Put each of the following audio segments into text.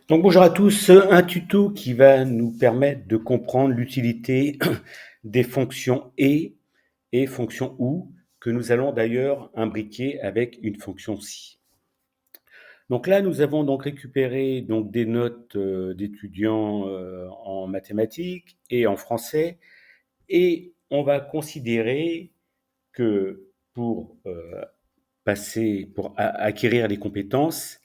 Donc bonjour à tous, un tuto qui va nous permettre de comprendre l'utilité des fonctions et fonctions OU que nous allons d'ailleurs imbriquer avec une fonction si. Donc là, nous avons donc récupéré donc des notes d'étudiants en mathématiques et en français et on va considérer que pour acquérir les compétences,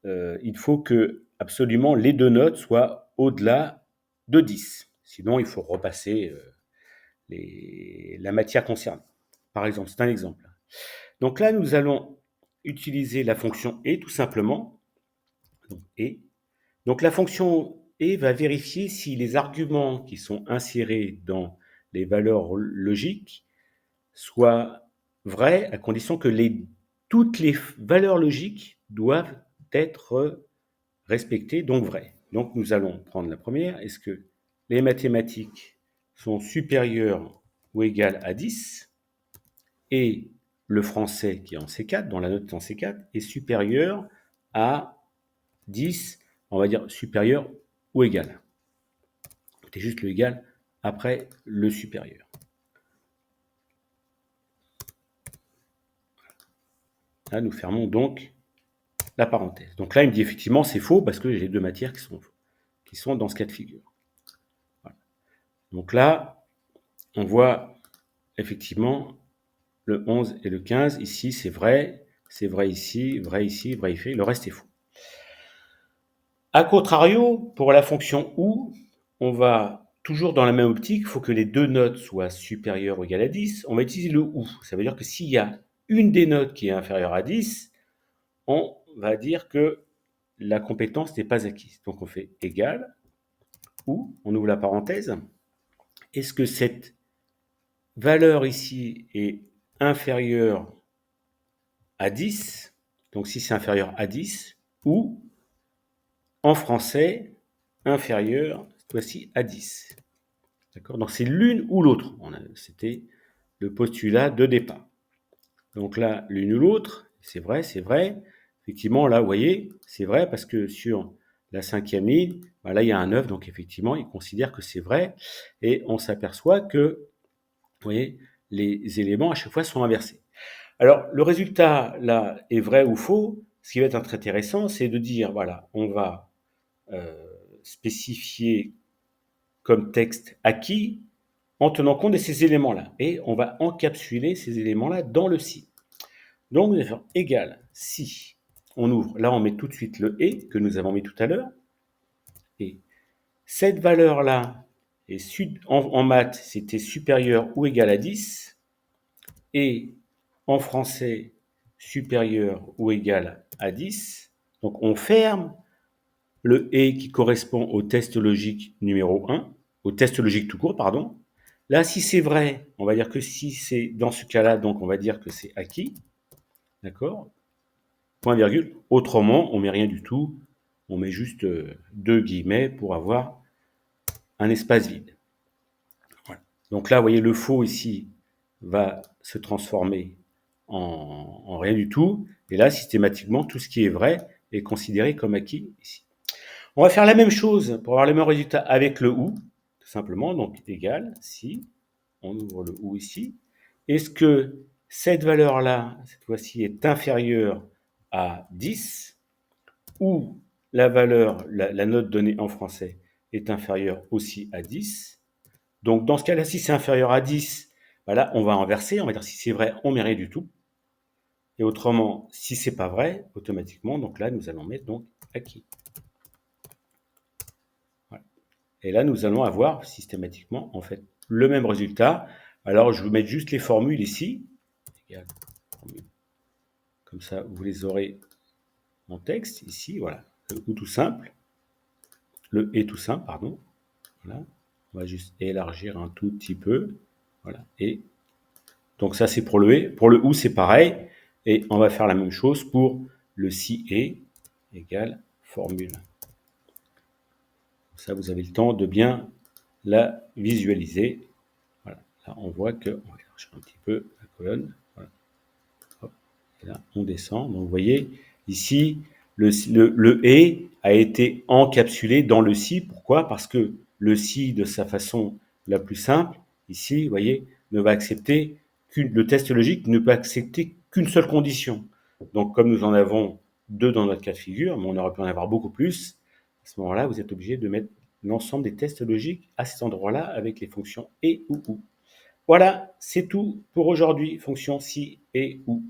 il faut que absolument les deux notes soient au-delà de 10. Sinon, il faut repasser la matière concernée. Par exemple, c'est un exemple. Donc là, nous allons utiliser la fonction et tout simplement. Donc, et. Donc la fonction et va vérifier si les arguments qui sont insérés dans les valeurs logiques soient vrais à condition que toutes les valeurs logiques doivent être respectées, donc vraies. Donc nous allons prendre la première. Est-ce que les mathématiques sont supérieures ou égales à 10 et le français qui est en C4, dont la note est en C4, est supérieur à 10, on va dire supérieur ou égal. C'est juste le égal après le supérieur. Là, nous fermons donc la parenthèse. Donc là, il me dit effectivement c'est faux parce que j'ai les deux matières qui sont dans ce cas de figure. Voilà. Donc là, on voit effectivement le 11 et le 15. Ici, c'est vrai ici, vrai ici, vrai ici. Le reste est faux. A contrario, pour la fonction OU, on va toujours dans la même optique, il faut que les deux notes soient supérieures ou égales à 10. On va utiliser le OU. Ça veut dire que s'il y a une des notes qui est inférieure à 10, on va dire que la compétence n'est pas acquise. Donc on fait égal, ou, on ouvre la parenthèse, est-ce que cette valeur ici est inférieure à 10, donc si c'est inférieur à 10, ou en français, inférieur, cette fois-ci, à 10. D'accord? Donc c'est l'une ou l'autre. C'était le postulat de départ. Donc là, l'une ou l'autre, c'est vrai, c'est vrai. Effectivement, là, vous voyez, c'est vrai parce que sur la cinquième ligne, bah là, il y a un 9, donc effectivement, il considère que c'est vrai. Et on s'aperçoit que, vous voyez, les éléments à chaque fois sont inversés. Alors, le résultat, là, est vrai ou faux. Ce qui va être très intéressant, c'est de dire, voilà, on va spécifier comme texte acquis en tenant compte de ces éléments-là. Et on va encapsuler ces éléments-là dans le si. Donc, nous allons faire égal si. On ouvre, là on met tout de suite le et que nous avons mis tout à l'heure. Et cette valeur-là, en maths, c'était supérieur ou égal à 10. Et en français, supérieur ou égal à 10. Donc on ferme le et qui correspond au test logique numéro 1, au test logique tout court, pardon. Là, si c'est vrai, on va dire que si c'est dans ce cas-là, donc on va dire que c'est acquis. D'accord? Point virgule. Autrement, on met rien du tout. On met juste deux guillemets pour avoir un espace vide. Voilà. Donc là, vous voyez, le faux ici va se transformer en rien du tout. Et là, systématiquement, tout ce qui est vrai est considéré comme acquis ici. On va faire la même chose pour avoir le même résultat avec le ou, tout simplement. Donc, égal, si, on ouvre le ou ici. Est-ce que cette valeur-là, cette fois-ci, est inférieure à 10 ou la valeur, la note donnée en français est inférieure aussi à 10. Donc, dans ce cas-là, si c'est inférieur à 10, bah là, on va inverser. On va dire si c'est vrai, on met rien du tout. Et autrement, si c'est pas vrai, automatiquement, donc là, nous allons mettre donc acquis. Voilà. Et là, nous allons avoir systématiquement, en fait, le même résultat. Alors, je vais vous mettre juste les formules ici. Comme ça, vous les aurez en texte ici. Voilà. Le ou tout simple. Le et tout simple, pardon. Voilà. On va juste élargir un tout petit peu. Voilà. Et donc ça, c'est pour le et. Pour le ou, c'est pareil. Et on va faire la même chose pour le si et égale formule. Ça, vous avez le temps de bien la visualiser. Voilà. Là, on voit que, on va élargir un petit peu la colonne. Voilà. Hop. Et là, on descend. Donc, vous voyez, ici, le et a été encapsulé dans le si. Pourquoi? Parce que le si, de sa façon la plus simple, ici, vous voyez, ne va accepter le test logique ne peut accepter qu'une seule condition. Donc, comme nous en avons deux dans notre cas de figure, mais on aurait pu en avoir beaucoup plus, à ce moment-là, vous êtes obligé de mettre l'ensemble des tests logiques à cet endroit-là avec les fonctions et ou ou. Voilà, c'est tout pour aujourd'hui, fonctions si et ou.